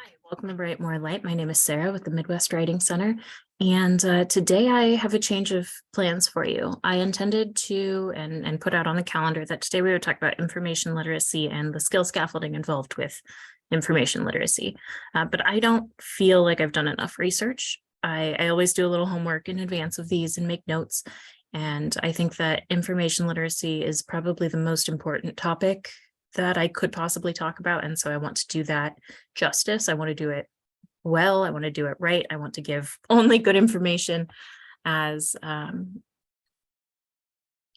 Hi, welcome to Bright More Light. My name is Sarah with the Midwest Writing Center, and today I have a change of plans for you. I intended to and put out on the calendar that today we would talk about information literacy and the skill scaffolding involved with information literacy, but I don't feel like I've done enough research. I always do a little homework in advance of these and make notes, and I think that information literacy is probably the most important topic that I could possibly talk about. And so I want to do that justice. I want to do it well. I want to do it right. I want to give only good information, as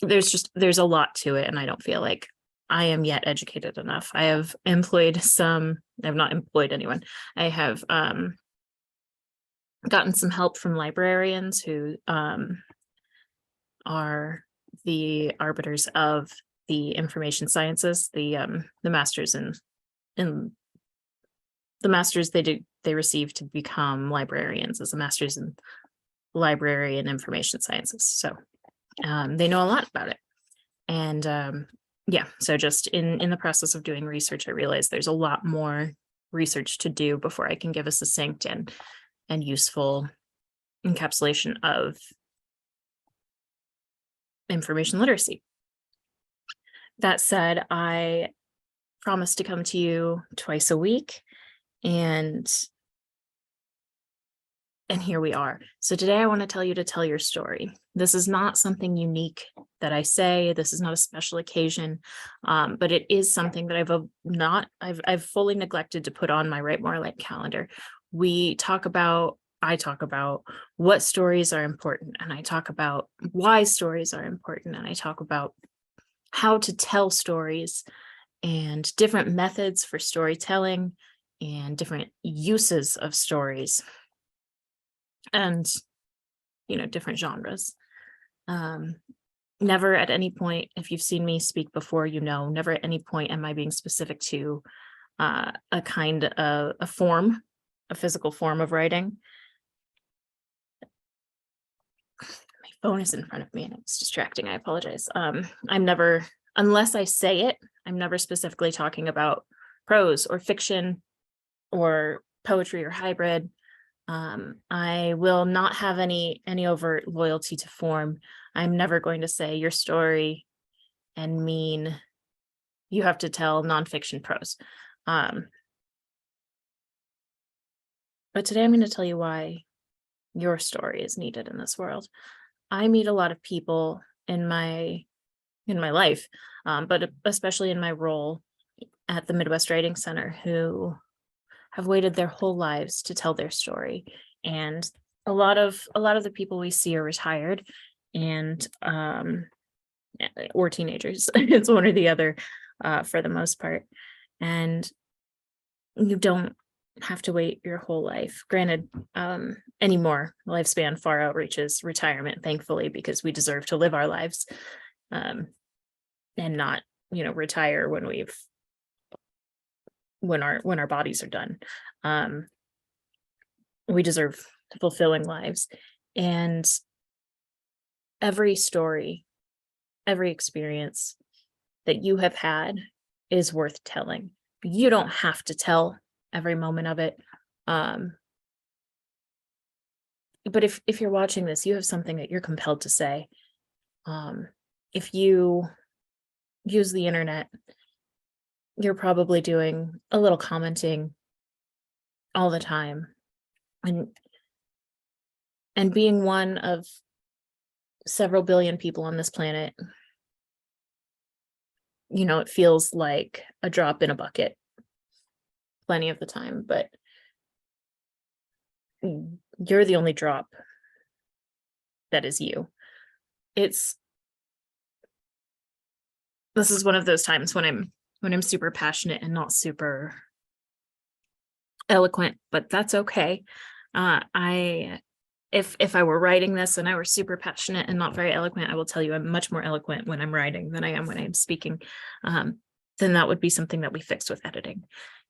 there's a lot to it. And I don't feel like I am yet educated enough. I've not employed anyone. I have gotten some help from librarians who are the arbiters of the information sciences, the masters in the masters they receive to become librarians as a master's in library and information sciences. So they know a lot about it. And yeah, so just in the process of doing research, I realized there's a lot more research to do before I can give a succinct and useful encapsulation of information literacy. That said, I promise to come to you twice a week, and here we are. So today I want to tell you to tell your story. This is not something unique that I say. This is not a special occasion, but it is something that I've fully neglected to put on my Write More Light calendar. I talk about what stories are important, and I talk about why stories are important, and I talk about how to tell stories and different methods for storytelling and different uses of stories and, different genres. Never at any point, if you've seen me speak before, never at any point am I being specific to a kind of a physical form of writing. Phone is in front of me and it's distracting. I apologize. I'm never, unless I say it, I'm never specifically talking about prose or fiction or poetry or hybrid. I will not have any overt loyalty to form. I'm never going to say your story and mean you have to tell nonfiction prose. But today I'm going to tell you why your story is needed in this world. I meet a lot of people in my life, but especially in my role at the Midwest Writing Center, who have waited their whole lives to tell their story. And a lot of the people we see are retired and or teenagers. It's one or the other for the most part. And you don't have to wait your whole life. Granted, anymore, lifespan far outreaches retirement, thankfully, because we deserve to live our lives and not, retire when our bodies are done. We deserve fulfilling lives. And every story, every experience that you have had is worth telling. You don't have to tell every moment of it. But if you're watching this, you have something that you're compelled to say. If you use the internet, you're probably doing a little commenting all the time. And being one of several billion people on this planet, it feels like a drop in a bucket plenty of the time, but you're the only drop that is you. This is one of those times when I'm super passionate and not super eloquent, but that's okay. If I were writing this and I were super passionate and not very eloquent, I will tell you I'm much more eloquent when I'm writing than I am when I'm speaking. Then that would be something that we fix with editing.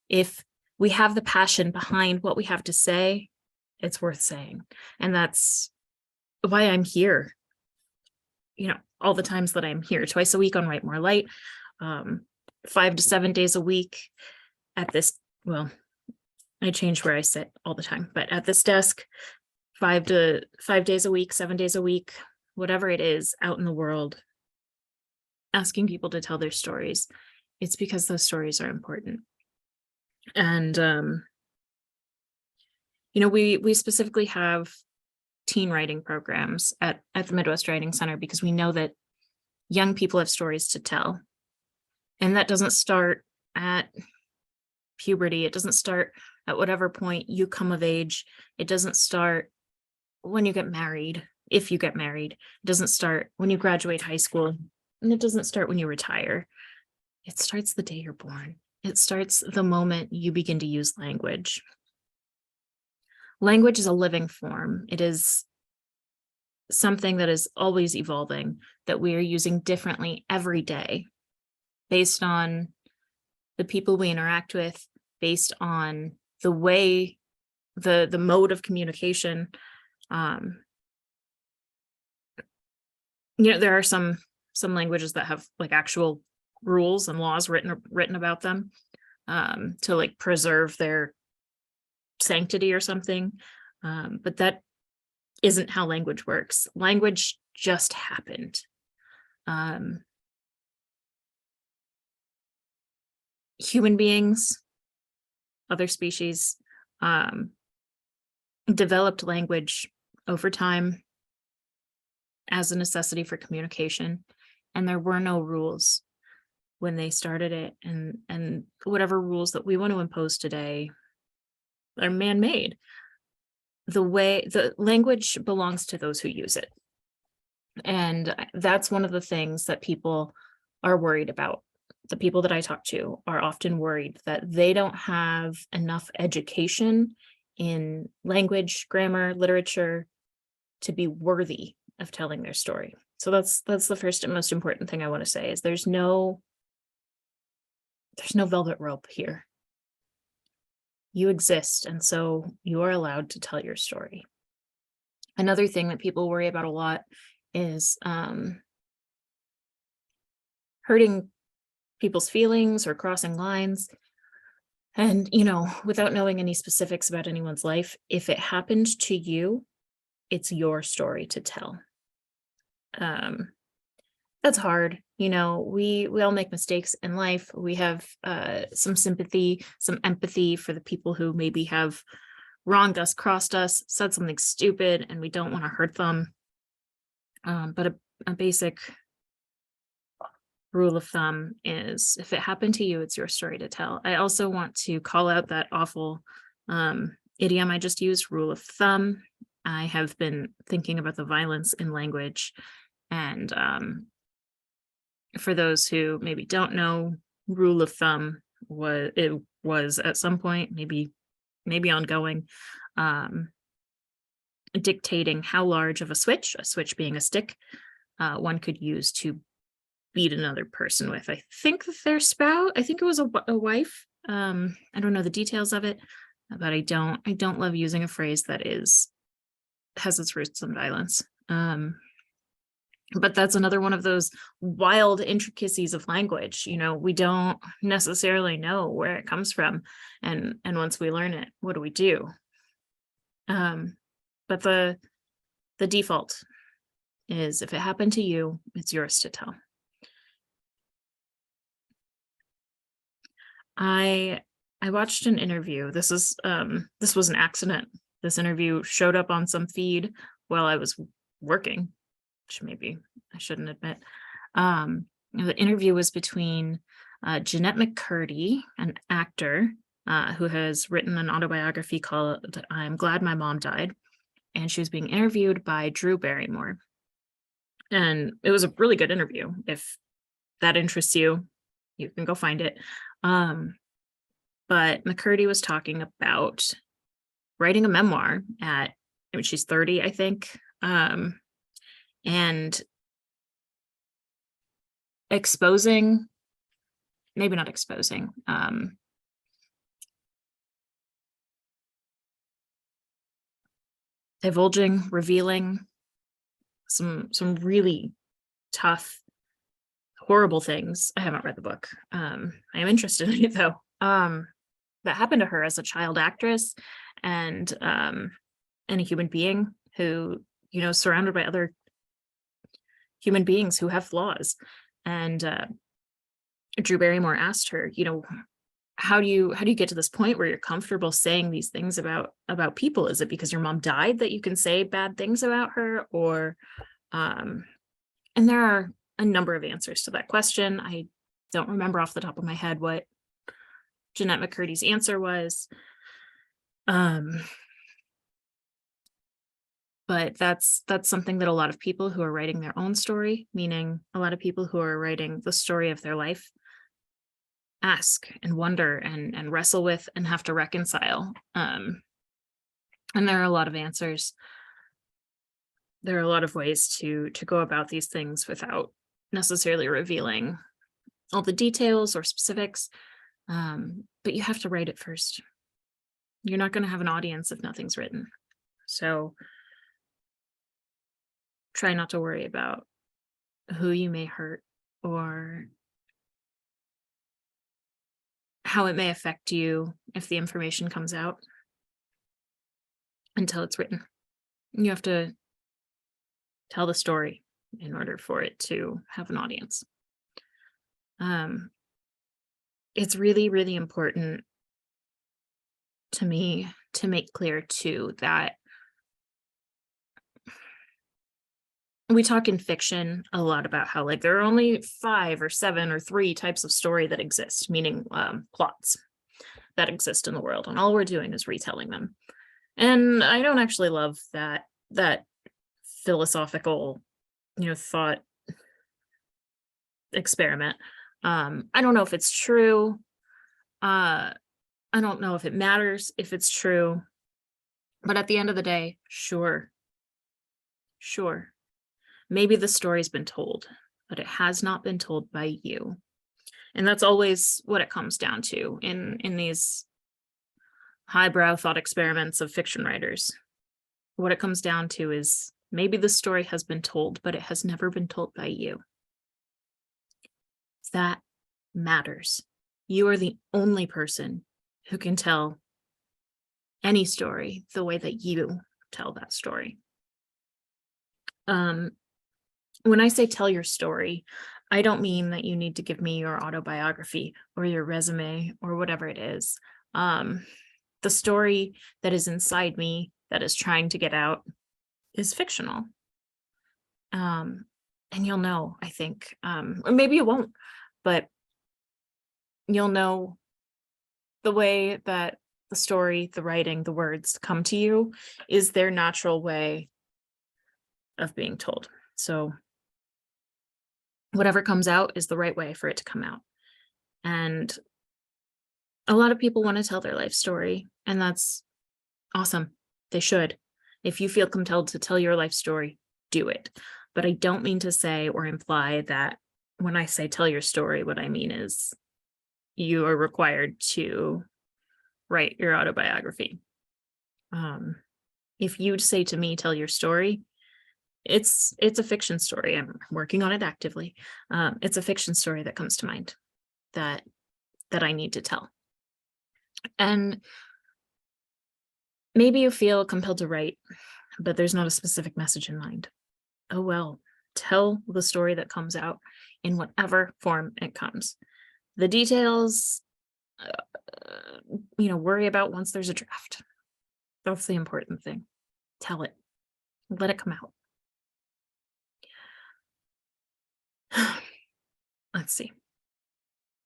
If we have the passion behind what we have to say, it's worth saying. And that's why I'm here. All the times that I'm here, twice a week on Write More Light, 5 to 7 days a week at this, well, I change where I sit all the time, but at this desk, 5 days a week, 7 days a week, whatever it is out in the world, asking people to tell their stories, it's because those stories are important. And we specifically have teen writing programs at the Midwest Writing Center because we know that young people have stories to tell. And that doesn't start at puberty. It doesn't start at whatever point you come of age. It doesn't start when you get married, if you get married. It doesn't start when you graduate high school. And it doesn't start when you retire. It starts the day you're born. It starts the moment you begin to use language. Language is a living form. It is something that is always evolving, that we are using differently every day based on the people we interact with, based on the way, the mode of communication. There are some languages that have like actual rules and laws written about them to like preserve their sanctity or something. But that isn't how language works. Language just happened. Human beings, other species, developed language over time as a necessity for communication, and there were no rules when they started it, and whatever rules that we want to impose today are man-made. The language belongs to those who use it, and that's one of the things that people are worried about. The people that I talk to are often worried that they don't have enough education in language, grammar, literature to be worthy of telling their story. So that's the first and most important thing I want to say is there's no velvet rope here. You exist, and so you are allowed to tell your story. Another thing that people worry about a lot is hurting people's feelings or crossing lines. And, without knowing any specifics about anyone's life, if it happened to you, it's your story to tell. That's hard. We all make mistakes in life. We have some sympathy, some empathy for the people who maybe have wronged us, crossed us, said something stupid, and we don't want to hurt them. But a basic rule of thumb is if it happened to you, it's your story to tell. I also want to call out that awful idiom I just used, rule of thumb. I have been thinking about the violence in language, and for those who maybe don't know, rule of thumb was at some point, maybe ongoing, dictating how large of a switch being a stick, one could use to beat another person with. I think their spouse, I think it was a wife. I don't know the details of it, but I don't love using a phrase that has its roots in violence. But that's another one of those wild intricacies of language. We don't necessarily know where it comes from, and once we learn it, what do we do? But the default is if it happened to you, it's yours to tell. I watched an interview. This was an accident. This interview showed up on some feed while I was working, which maybe I shouldn't admit. The interview was between Jennette McCurdy, an actor who has written an autobiography called I'm Glad My Mom Died, and she was being interviewed by Drew Barrymore. And it was a really good interview. If that interests you, you can go find it. But McCurdy was talking about writing a memoir she's 30, I think, and exposing, maybe not exposing, divulging, revealing some really tough, horrible things. I haven't read the book. I am interested in it though. that happened to her as a child actress and a human being who, surrounded by other human beings who have flaws. And Drew Barrymore asked her, how do you get to this point where you're comfortable saying these things about people? Is it because your mom died that you can say bad things about her? Or and there are a number of answers to that question. I don't remember off the top of my head what Jeanette McCurdy's answer was. But that's something that a lot of people who are writing their own story, meaning a lot of people who are writing the story of their life, ask and wonder and wrestle with and have to reconcile. And there are a lot of answers. There are a lot of ways to go about these things without necessarily revealing all the details or specifics. But you have to write it first. You're not going to have an audience if nothing's written. So try not to worry about who you may hurt or how it may affect you if the information comes out until it's written. You have to tell the story in order for it to have an audience. It's really, really important to me to make clear too that we talk in fiction a lot about how like there are only 5 or 7 or 3 types of story that exist, meaning plots that exist in the world, and all we're doing is retelling them. And I don't actually love that philosophical, thought experiment. I don't know if it's true. I don't know if it matters if it's true, but at the end of the day, sure. Maybe the story's been told, but it has not been told by you. And that's always what it comes down to in these highbrow thought experiments of fiction writers. What it comes down to is maybe the story has been told, but it has never been told by you. That matters. You are the only person who can tell any story the way that you tell that story. When I say tell your story, I don't mean that you need to give me your autobiography or your resume or whatever it is. The story that is inside me that is trying to get out is fictional. And you'll know, I think, or maybe you won't, but you'll know the way that the story, the writing, the words come to you is their natural way of being told. So whatever comes out is the right way for it to come out. And a lot of people want to tell their life story, and that's awesome. They should. If you feel compelled to tell your life story, do it. But I don't mean to say or imply that when I say tell your story, what I mean is you are required to write your autobiography. If you say to me, tell your story, it's a fiction story. I'm working on it actively. It's a fiction story that comes to mind that I need to tell. And maybe you feel compelled to write, but there's not a specific message in mind. Oh well, tell the story that comes out in whatever form it comes. The details, worry about once there's a draft. That's the important thing. Tell it. Let it come out. Let's see.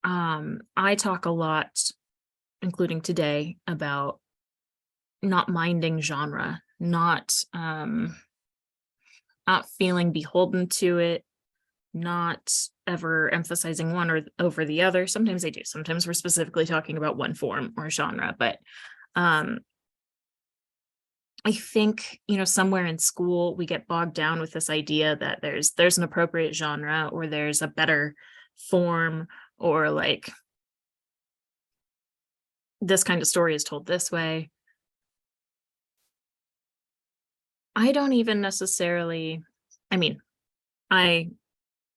I talk a lot, including today, about not minding genre, not feeling beholden to it, not ever emphasizing one or over the other. Sometimes I do. Sometimes we're specifically talking about one form or genre, but I think, somewhere in school we get bogged down with this idea that there's an appropriate genre or there's a better form, or like this kind of story is told this way. I don't even necessarily, I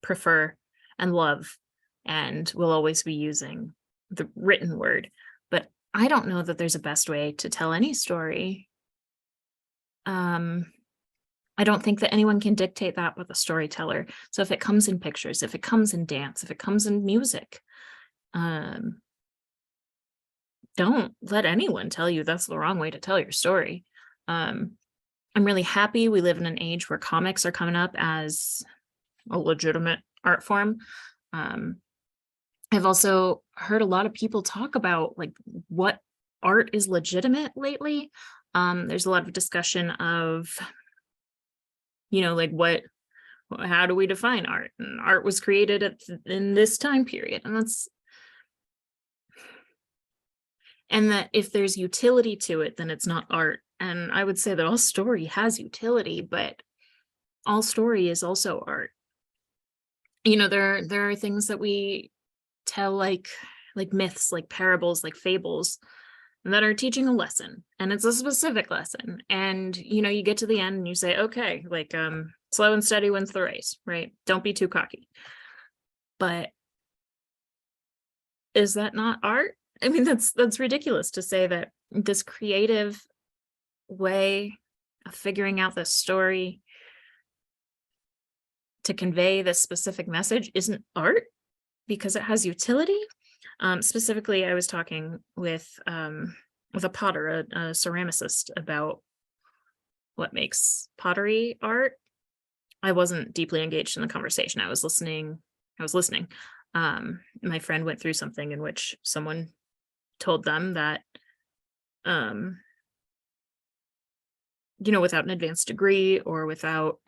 prefer and love and will always be using the written word, but I don't know that there's a best way to tell any story. I don't think that anyone can dictate that with a storyteller. So if it comes in pictures, if it comes in dance, if it comes in music, um, don't let anyone tell you that's the wrong way to tell your story. Um, I'm really happy we live in an age where comics are coming up as a legitimate art form. Um, I've also heard a lot of people talk about like what art is legitimate lately. There's a lot of discussion of, like how do we define art? And art was created in this time period, and that if there's utility to it, then it's not art. And I would say that all story has utility, but all story is also art. There are things that we tell like myths, like parables, like fables that are teaching a lesson, and it's a specific lesson. And you get to the end and you say, okay, like slow and steady wins the race, right? Don't be too cocky. But is that not art? I mean, that's ridiculous to say that this creative way of figuring out this story to convey this specific message isn't art because it has utility. Specifically, I was talking with a potter, a ceramicist, about what makes pottery art. I wasn't deeply engaged in the conversation. I was listening. My friend went through something in which someone told them that, without an advanced degree or without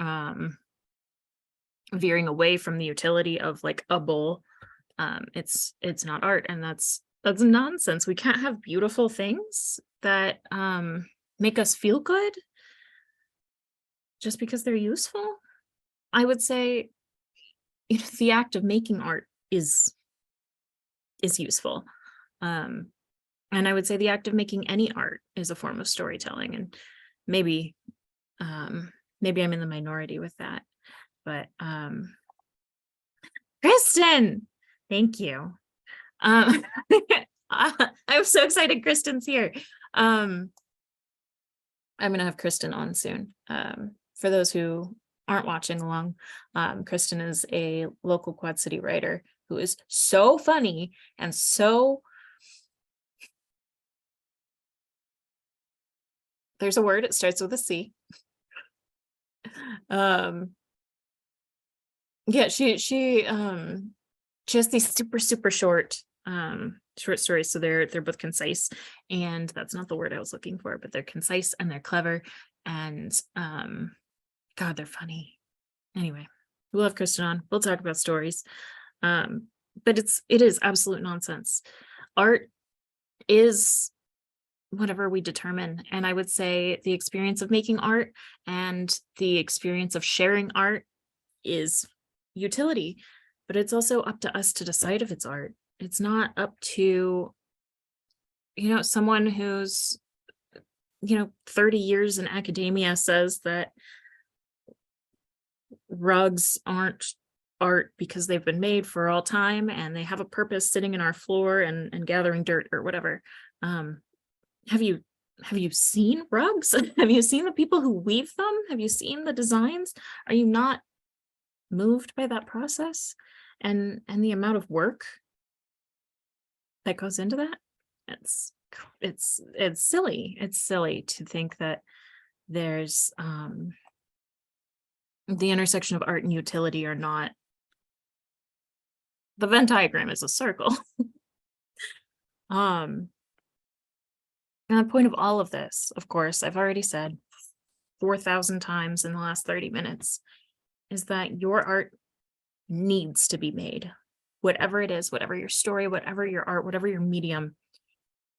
veering away from the utility of like a bowl, it's not art. And that's nonsense. We can't have beautiful things that make us feel good just because they're useful. I would say the act of making art is useful. And I would say the act of making any art is a form of storytelling. And maybe I'm in the minority with that. But Kristen, thank you. I'm so excited Kristen's here. I'm gonna have Kristen on soon. For those who aren't watching along, Kristen is a local Quad City writer who is so funny and so, there's a word, it starts with a C. Yeah, she has these super short stories, so they're both concise, and that's not the word I was looking for, but they're concise and they're clever, and God, they're funny. Anyway, we'll have Kristen on, we'll talk about stories. But it is absolute nonsense. Art is whatever we determine, and I would say the experience of making art and the experience of sharing art is utility, but it's also up to us to decide if it's art. It's not up to someone who's 30 years in academia says that rugs aren't art because they've been made for all time and they have a purpose sitting in our floor and gathering dirt or whatever. Have you seen rugs? Have you seen the people who weave them? Have you seen the designs? Are you not moved by that process and the amount of work that goes into that? It's silly. It's silly to think that there's the intersection of art and utility are not. The Venn diagram is a circle. And the point of all of this, of course, I've already said 4,000 times in the last 30 minutes, is that your art needs to be made. Whatever it is, whatever your story, whatever your art, whatever your medium,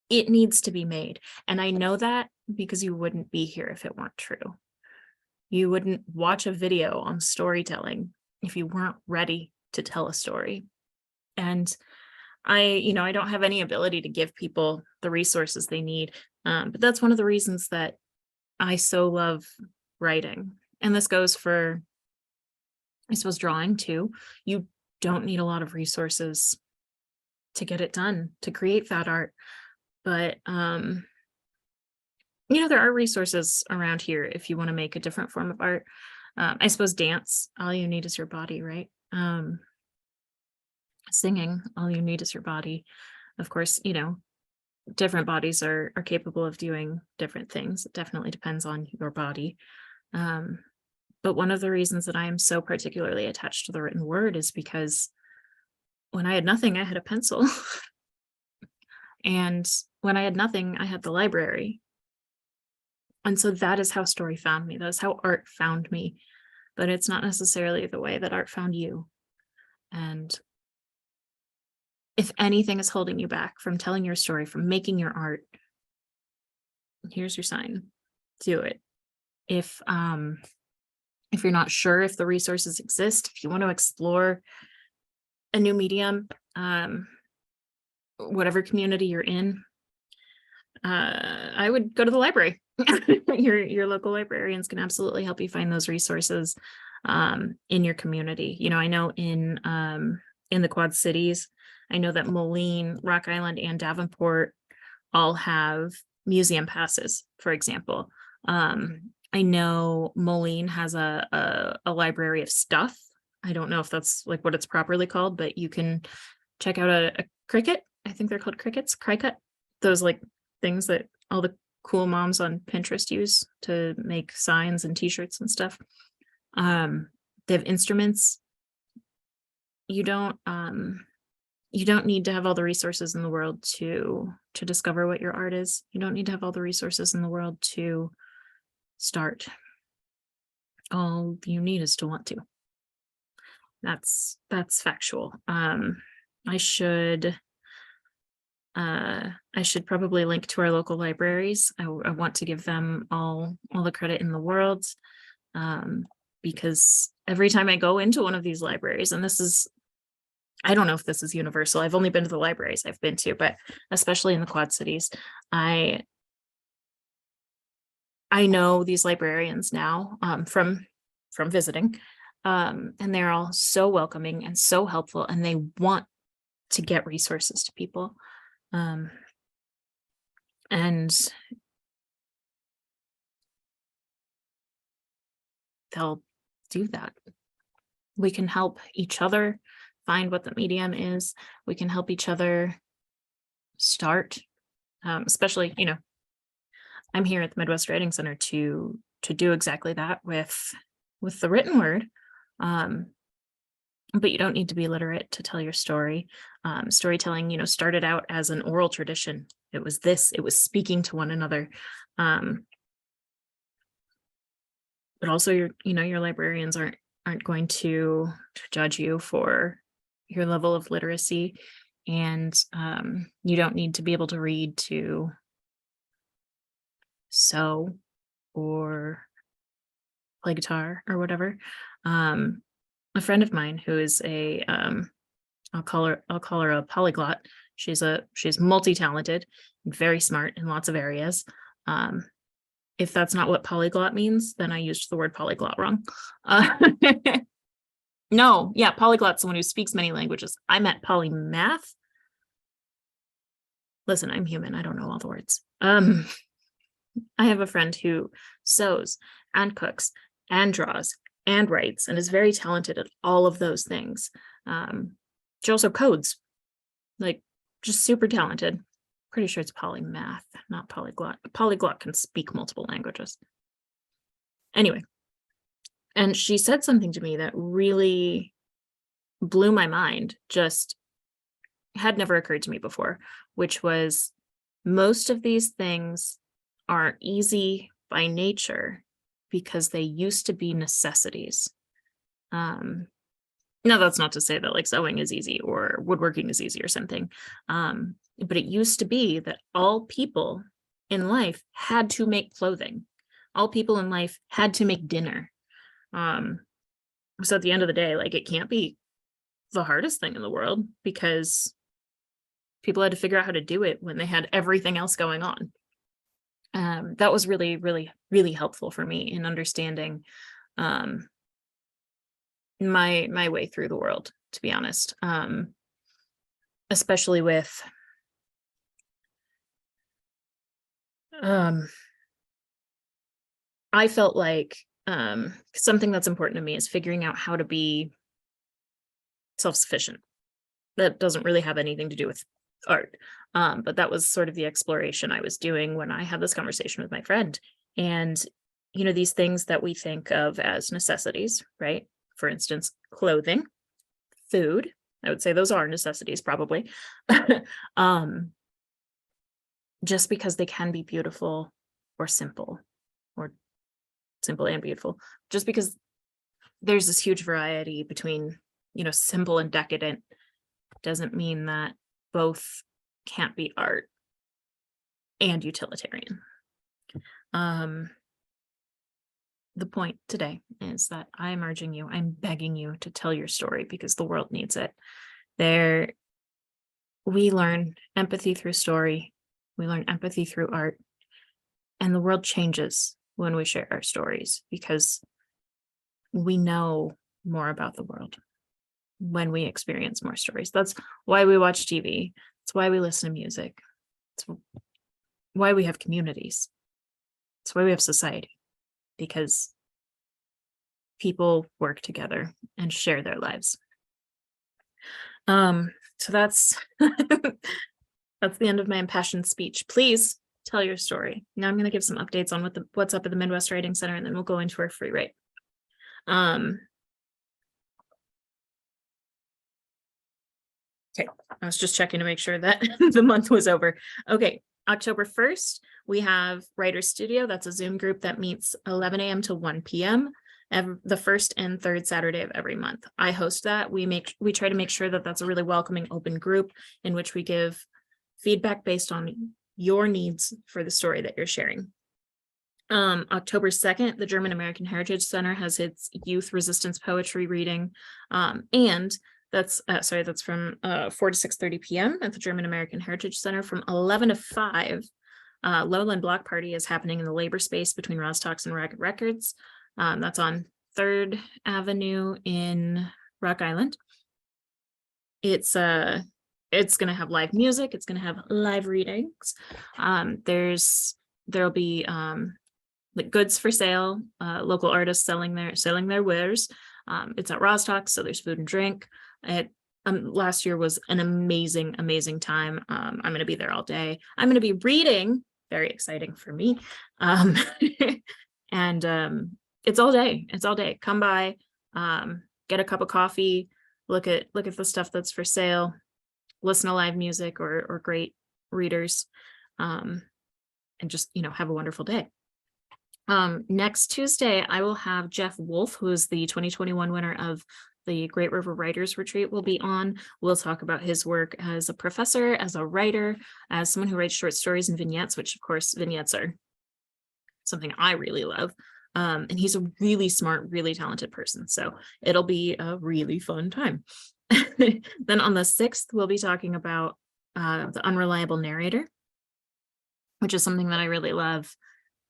it needs to be made. And I know that because you wouldn't be here if it weren't true. You wouldn't watch a video on storytelling if you weren't ready to tell a story. And I don't have any ability to give people the resources they need. But that's one of the reasons that I so love writing. And this goes for, I suppose, drawing too. You don't need a lot of resources to get it done, to create that art. But there are resources around here if you want to make a different form of art. I suppose dance, all you need is your body, right? Singing, all you need is your body. Of course, different bodies are capable of doing different things. It definitely depends on your body. But one of the reasons that I am so particularly attached to the written word is because when I had nothing, I had a pencil. And when I had nothing, I had the library. And so that is how story found me. That is how art found me. But it's not necessarily the way that art found you. And if anything is holding you back from telling your story, from making your art, here's your sign. Do it. If you're not sure if the resources exist, if you want to explore a new medium, whatever community you're in, I would go to the library. Your local librarians can absolutely help you find those resources in your community. I know in the Quad Cities, I know that Moline, Rock Island, and Davenport all have museum passes, for example. I know Moline has a library of stuff. I don't know if that's like what it's properly called, but you can check out a Cricut. I think they're called Cricut. Those like things that all the cool moms on Pinterest use to make signs and t-shirts and stuff. They have instruments. You don't need to have all the resources in the world to discover what your art is. You don't need to have all the resources in the world to start. All you need is to want to. That's factual. I should probably link to our local libraries. I want to give them all the credit in the world, because every time I go into one of these libraries, and I don't know if this is universal. I've only been to the libraries I've been to, but especially in the Quad Cities, I know these librarians now from visiting, and they're all so welcoming and so helpful, and they want to get resources to people. And they'll do that. We can help each other find what the medium is. We can help each other start, especially, I'm here at the Midwest Writing Center to do exactly that with the written word. But you don't need to be literate to tell your story. Storytelling, started out as an oral tradition. It was speaking to one another. But also your librarians aren't going to judge you for your level of literacy. And you don't need to be able to read to sew or play guitar or whatever. A friend of mine who is I'll call her a polyglot. She's multi-talented, very smart in lots of areas. If that's not what polyglot means, then I used the word polyglot wrong. No, yeah, polyglot's someone who speaks many languages. I meant polymath. Listen, I'm human. I don't know all the words. I have a friend who sews and cooks and draws and writes and is very talented at all of those things. She also codes, like just super talented. Pretty sure it's polymath, not polyglot. A polyglot can speak multiple languages. Anyway, and she said something to me that really blew my mind, just had never occurred to me before, which was most of these things are easy by nature because they used to be necessities. Now, that's not to say that like sewing is easy or woodworking is easy or something. But it used to be that all people in life had to make clothing. All people in life had to make dinner. So at the end of the day, like it can't be the hardest thing in the world because people had to figure out how to do it when they had everything else going on. That was really, really, really helpful for me in understanding my way through the world, to be honest. Especially with I felt like something that's important to me is figuring out how to be self-sufficient. That doesn't really have anything to do with art. But that was sort of the exploration I was doing when I had this conversation with my friend. And, these things that we think of as necessities, right? For instance, clothing, food. I would say those are necessities, probably. um, just because they can be beautiful or simple, or simple and beautiful, just because there's this huge variety between, simple and decadent, doesn't mean that both can't be art and utilitarian. The point today is that I'm urging you, I'm begging you to tell your story because the world needs it. We learn empathy through story, we learn empathy through art, and the world changes when we share our stories because we know more about the world when we experience more stories. That's why we watch TV. It's why we listen to music. It's why we have communities. It's why we have society, because people work together and share their lives. So that's that's the end of my impassioned speech. Please tell your story. Now I'm going to give some updates on what's up at the Midwest Writing Center, and then we'll go into our free write. Okay, I was just checking to make sure that the month was over. Okay, October 1st, we have Writer Studio. That's a Zoom group that meets 11 a.m. to 1 p.m. The first and third Saturday of every month. I host that. We try to make sure that that's a really welcoming, open group in which we give feedback based on your needs for the story that you're sharing. October 2nd, the German American Heritage Center has its youth resistance poetry reading, and that's from 4 to 6:30 p.m. at the German American Heritage Center. From 11 to 5, Lowland Block Party is happening in the labor space between Rostalks and Ragged Records. That's on 3rd Avenue in Rock Island. It's going to have live music. It's going to have live readings. There'll be like goods for sale, local artists selling their wares. It's at Rostalks, so there's food and drink. Last year was an amazing time. I'm going to be there all day. I'm going to be reading, very exciting for me. And it's all day. Come by, get a cup of coffee, look at the stuff that's for sale, listen to live music or great readers, and just, have a wonderful day. Next Tuesday, I will have Jeff Wolf, who is the 2021 winner of the Great River Writers Retreat, will be on. We'll talk about his work as a professor, as a writer, as someone who writes short stories and vignettes, which of course vignettes are something I really love. And he's a really smart, really talented person. So it'll be a really fun time. Then on the 6th, we'll be talking about the unreliable narrator, which is something that I really love.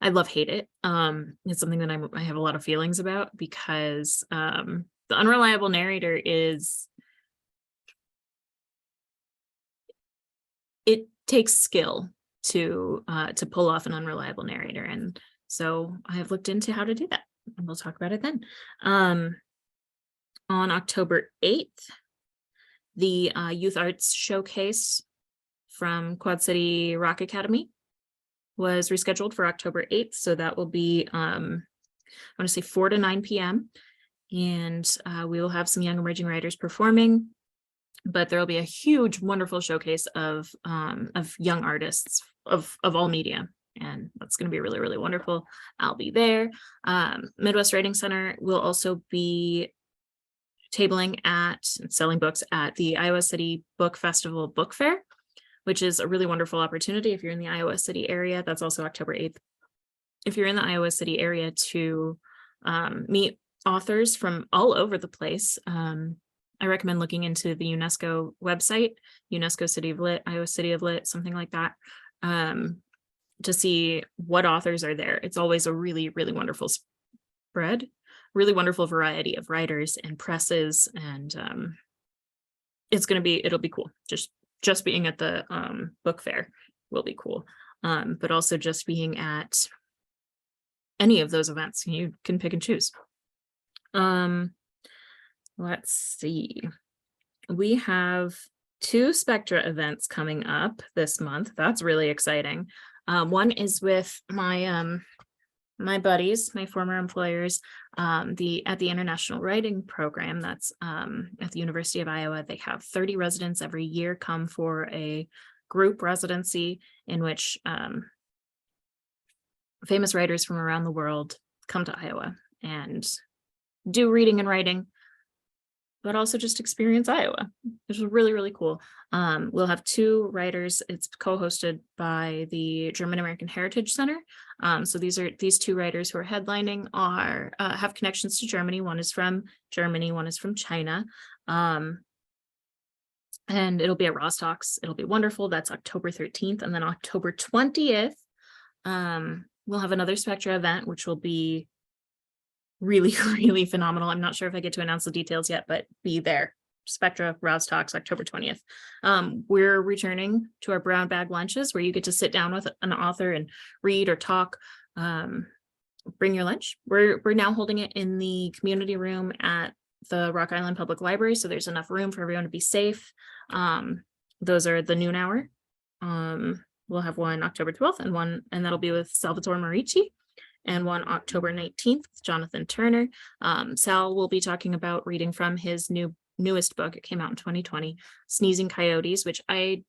I hate it. It's something that I have a lot of feelings about because the unreliable narrator it takes skill to pull off an unreliable narrator. And so I have looked into how to do that, and we'll talk about it then. On October 8th, the Youth Arts Showcase from Quad City Rock Academy was rescheduled for October 8th. So that will be, I want to say 4 to 9 p.m. And we will have some young emerging writers performing, but there will be a huge, wonderful showcase of young artists of all media. And that's going to be really, really wonderful. I'll be there. Midwest Writing Center will also be tabling and selling books at the Iowa City Book Festival Book Fair, which is a really wonderful opportunity if you're in the Iowa City area. That's also October 8th. If you're in the Iowa City area to meet authors from all over the place, I recommend looking into the UNESCO website, UNESCO City of Lit, Iowa City of Lit, something like that, to see what authors are there. It's always a really, really wonderful spread, really wonderful variety of writers and presses, and it'll be cool. Just being at the book fair will be cool. but also just being at any of those events. You can pick and choose. Let's see. We have 2 Spectra events coming up this month. That's really exciting. One is with my buddies, my former employers, at the International Writing Program. That's at the University of Iowa. They have 30 residents every year come for a group residency in which famous writers from around the world come to Iowa and do reading and writing, but also just experience Iowa, which is really, really cool. We'll have 2 writers. It's co-hosted by the German American Heritage Center. So these 2 writers who are headlining have connections to Germany. One is from Germany, one is from China. And it'll be at Rostock's. It'll be wonderful. That's October 13th. And then October 20th, we'll have another Spectra event, which will be really, really phenomenal. I'm not sure if I get to announce the details yet, but be there. Spectra Rostock's October 20th. We're returning to our brown bag lunches where you get to sit down with an author and read or talk. Bring your lunch. We're now holding it in the community room at the Rock Island Public Library, so there's enough room for everyone to be safe. Those are the noon hour. We'll have one October 12th and that'll be with Salvatore Morici, and one October 19th with Jonathan Turner. Sal will be talking about reading from his newest book. It came out in 2020, Sneezing Coyotes, which I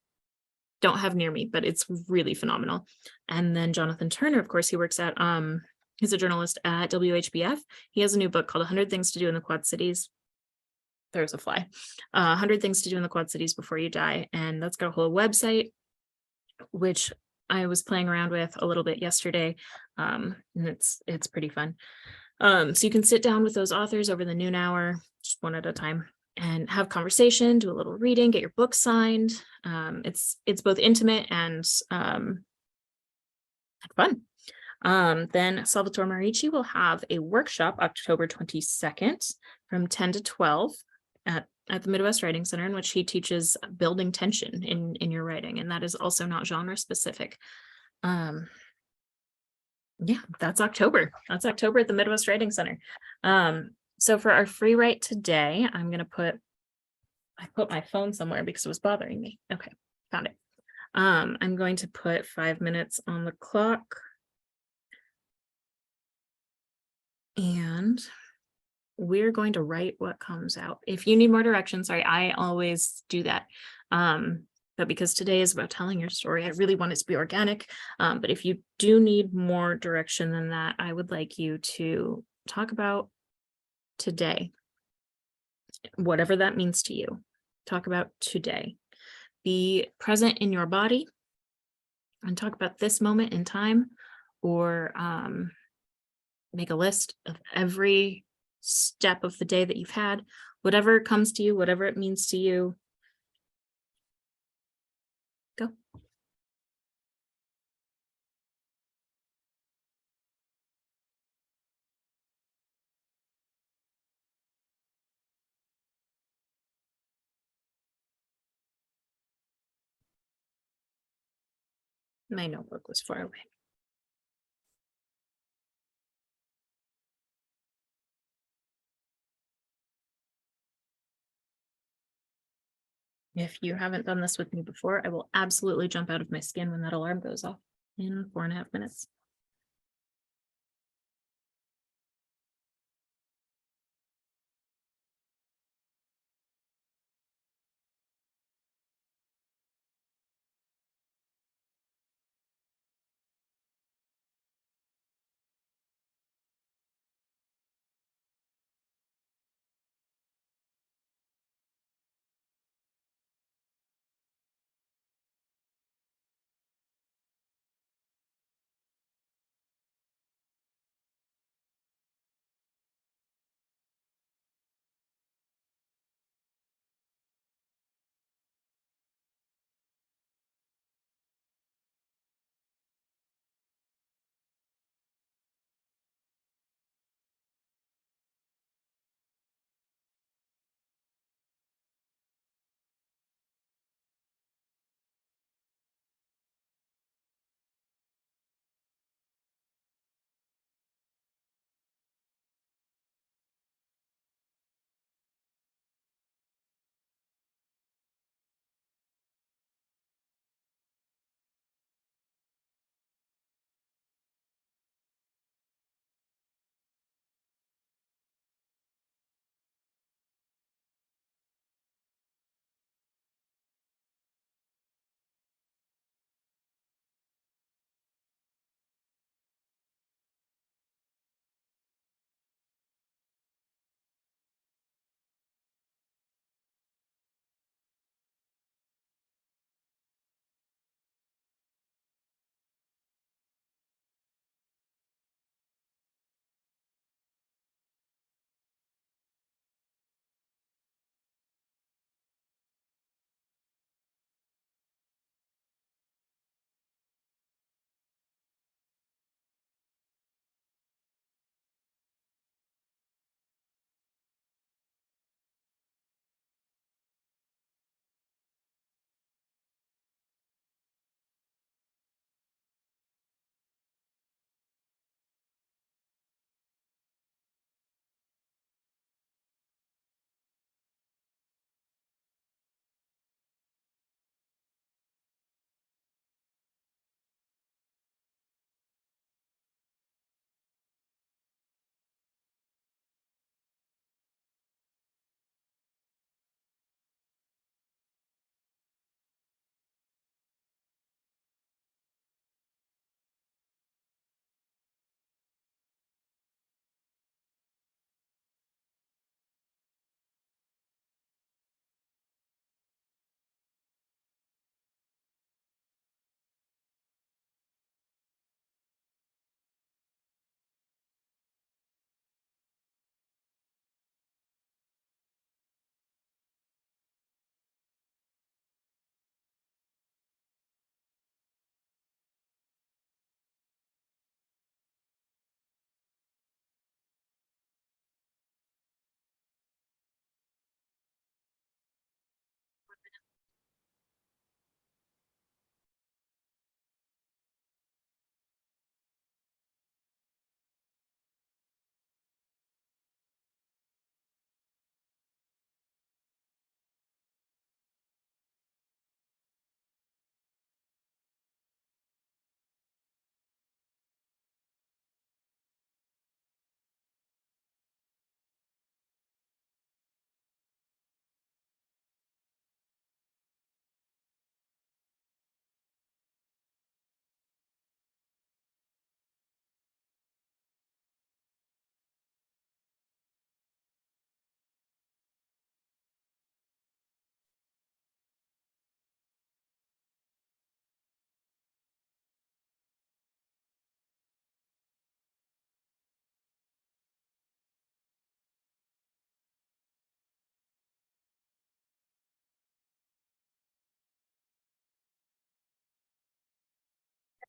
don't have near me, but it's really phenomenal. And then Jonathan Turner, of course, he works at, he's a journalist at WHBF. He has a new book called 100 Things to Do in the Quad Cities. There's a fly. 100 Things to Do in the Quad Cities Before You Die. And that's got a whole website, which I was playing around with a little bit yesterday. And it's pretty fun. So you can sit down with those authors over the noon hour, just one at a time, and have conversation, do a little reading, get your book signed. It's both intimate and fun. Then Salvatore Morici will have a workshop October 22nd from 10 to 12 at the Midwest Writing Center, in which he teaches building tension in your writing. And that is also not genre specific. Yeah, that's October. That's October at the Midwest Writing Center. So for our free write today, I put my phone somewhere because it was bothering me. Okay, found it. I'm going to put 5 minutes on the clock. And we're going to write what comes out. If you need more direction, sorry, I always do that. But because today is about telling your story, I really want it to be organic. But if you do need more direction than that, I would like you to talk about today, whatever that means to you. Talk about today. Be present in your body and talk about this moment in time, or make a list of every step of the day that you've had, whatever comes to you, whatever it means to you. Go. My notebook was far away. If you haven't done this with me before, I will absolutely jump out of my skin when that alarm goes off in 4.5 minutes.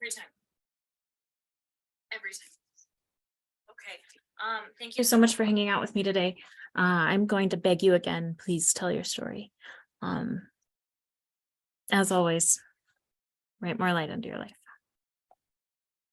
Every time. Every time. Okay. Thank you so much for hanging out with me today. I'm going to beg you again, please tell your story. As always, write more light into your life.